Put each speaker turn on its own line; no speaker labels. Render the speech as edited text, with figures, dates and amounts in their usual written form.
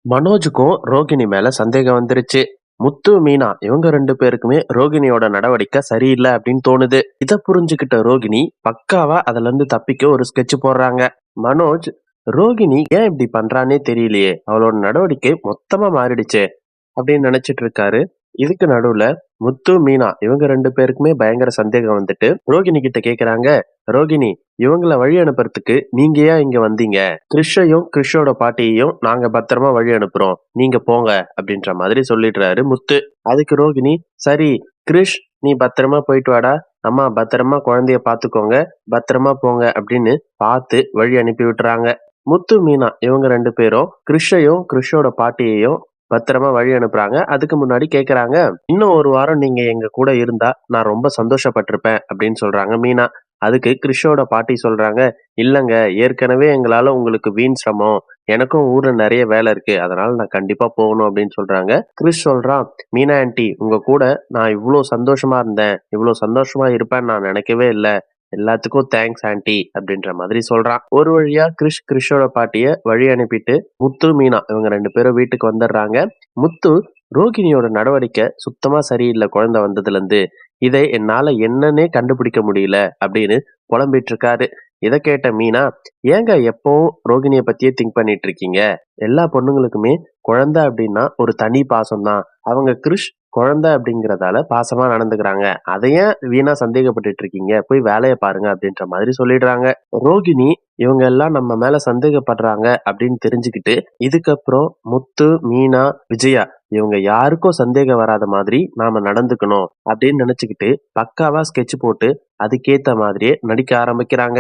மனோஜுக்கும் ரோகிணி மேல சந்தேகம் வந்துருச்சு. முத்து, மீனா இவங்க 2 பேருக்குமே ரோகிணியோட நடவடிக்கை சரியில்ல அப்படின்னு தோணுது. இத புரிஞ்சுகிட்ட ரோகிணி பக்காவா அதுலருந்து தப்பிக்க ஒரு ஸ்கெட்ச் போடுறாங்க. மனோஜ், ரோகிணி ஏன் இப்படி பண்றான்னே தெரியலையே, அவளோட நடவடிக்கை மொத்தமா மாறிடுச்சே அப்படின்னு நினைச்சிட்டு இருக்காரு. இதுக்கு நடுவுல முத்து, மீனா இவங்க 2 பேருக்குமே பயங்கர சந்தேகம் வந்துட்டு ரோகிணி கிட்ட கேக்குறாங்க. ரோகிணி, இவங்கள வழி அனுப்புறதுக்கு நீங்க ஏன் இங்க வந்தீங்க? கிறிஷையும் கிறிஷோட பாட்டியையும் நாங்க பத்திரமா வழி அனுப்புறோம், நீங்க போங்க அப்படின்ற மாதிரி சொல்லிடுறாரு முத்து. அதுக்கு ரோகிணி, சரி கிறிஷ், நீ பத்திரமா போயிட்டு வாடா, அம்மா பத்திரமா குழந்தைய பாத்துக்கோங்க, பத்திரமா போங்க அப்படின்னு பார்த்து வழி அனுப்பி விட்டுறாங்க. முத்து, மீனா இவங்க 2 பேரும் கிறிஷையும் கிறிஷோட பாட்டியையும் பத்திரமா வழி அனுப்புறாங்க. அதுக்கு முன்னாடி கேக்குறாங்க, இன்னும் ஒரு வாரம் நீங்க எங்க கூட இருந்தா நான் ரொம்ப சந்தோஷப்பட்டிருப்பேன் அப்படின்னு சொல்றாங்க மீனா. அதுக்கு கிறிஷோட பாட்டி சொல்றாங்க, இல்லங்க, ஏற்கனவே எங்களால உங்களுக்கு வீண் சிரமம், எனக்கும் ஊர்ல நிறைய வேலை இருக்கு, அதனால நான் கண்டிப்பா போகணும் அப்படின்னு சொல்றாங்க. கிறிஷ் சொல்றான், மீனா ஆன்ட்டி உங்க கூட நான் இவ்ளோ சந்தோஷமா இருந்தேன், இவ்ளோ சந்தோஷமா இருப்பேன்னு நான் நினைக்கவே இல்ல, எல்லாத்துக்கும் தேங்க்ஸ் ஆன்ட்டி அப்படின்ற மாதிரி சொல்றான். ஒரு வழியா கிறிஷோட பாட்டிய வழி அனுப்பிட்டு முத்து, மீனா இவங்க 2 பேரும் வீட்டுக்கு வந்துடுறாங்க. முத்து, ரோகிணியோட நடவடிக்கை சுத்தமா சரியில்லை குழந்தை வந்ததுல இருந்து, இதை என்னால என்னன்னே கண்டுபிடிக்க முடியல அப்படின்னு புலம்பிட்டு இருக்காரு. இத கேட்ட மீனா, ஏங்க எப்பவும் ரோகிணிய பத்தியே திங்க் பண்ணிட்டு இருக்கீங்க? எல்லா பொண்ணுங்களுக்குமே குழந்தை அப்படின்னா ஒரு தனி பாசம் தான். அவங்க கிறிஷ் குழந்தை அப்படிங்கறதால பாசமா நடந்துக்கிறாங்க, அதை ஏன் வீணா சந்தேகப்பட்டுட்டு இருக்கீங்க, போய் வேலையை பாருங்க அப்படின்ற மாதிரி சொல்லிடுறாங்க. ரோகிணி இவங்க எல்லாம் நம்ம மேல சந்தேகப்படுறாங்க அப்படின்னு தெரிஞ்சுக்கிட்டு இதுக்கப்புறம் முத்து, மீனா, விஜயா இவங்க யாருக்கும் சந்தேகம் வராத மாதிரி நாம நடந்துக்கணும் அப்படின்னு நினைச்சுக்கிட்டு பக்காவா ஸ்கெட்ச் போட்டு அதுக்கேத்த மாதிரியே நடிக்க ஆரம்பிக்கிறாங்க.